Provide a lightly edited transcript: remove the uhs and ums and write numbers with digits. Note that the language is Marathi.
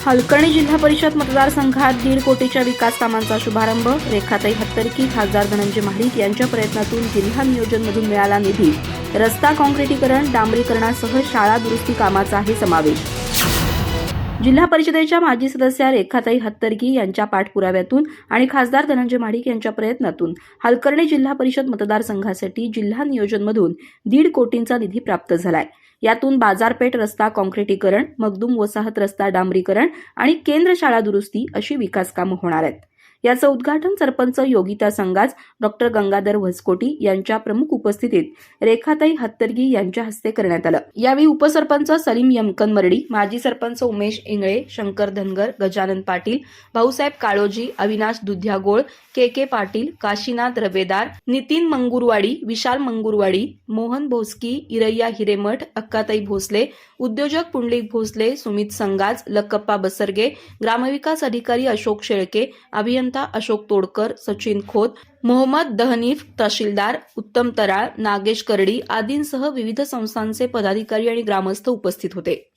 हलकर्णी जिल्हा परिषद मतदारसंघात 1.5 कोटीच्या विकास कामांचा शुभारंभ. रेखाताई हत्तरकी, खासदार धनंजय महाडिक यांच्या प्रयत्नातून जिल्हा नियोजनमधून मिळाला निधी. रस्ता काँक्रिटीकरण, डांबरीकरणासह शाळा दुरुस्ती कामाचा आहे समावेश. जिल्हा परिषदेच्या माजी सदस्या रेखाताई हत्तरकी यांच्या पाठपुराव्यातून आणि खासदार धनंजय महाडिक यांच्या प्रयत्नातून हलकर्णी जिल्हा परिषद मतदारसंघासाठी जिल्हा नियोजनमधून 1.5 कोटींचा निधी प्राप्त झालाय. यातून बाजारपेठ रस्ता काँक्रिटीकरण, मगदूम वसाहत रस्ता डांबरीकरण आणि केंद्र शाळा दुरुस्ती अशी विकास कामं होणार आहेत. याचं उद्घाटन सरपंच योगिता संगाज, डॉक्टर गंगाधर वसकोटी यांच्या प्रमुख उपस्थितीत रेखाताई हत्तरकी यांच्या हस्ते करण्यात आलं. यावेळी उपसरपंच सलीम यमकनमर्डी, माजी सरपंच उमेश इंगळे, शंकर धनगर, गजानन पाटील, भाऊसाहेब काळोजी, अविनाश दुध्यागोळ, के पाटील, काशीनाथ रवेदार, नितीन मंगुरवाडी, विशाल मंगुरवाडी, मोहन भोसकी, इरय्या हिरेमठ, अक्काताई भोसले, उद्योजक पुंडलिक भोसले, सुमित संगाज, लक्कप्पा बसरगे, ग्रामविकास अधिकारी अशोक शेळके, अभियंता अशोक तोडकर, सचिन खोत, मोहम्मद दहनीफ, तहसीलदार उत्तम तराळ, नागेश करडी आदींसह विविध संस्थांचे पदाधिकारी आणि ग्रामस्थ उपस्थित होते.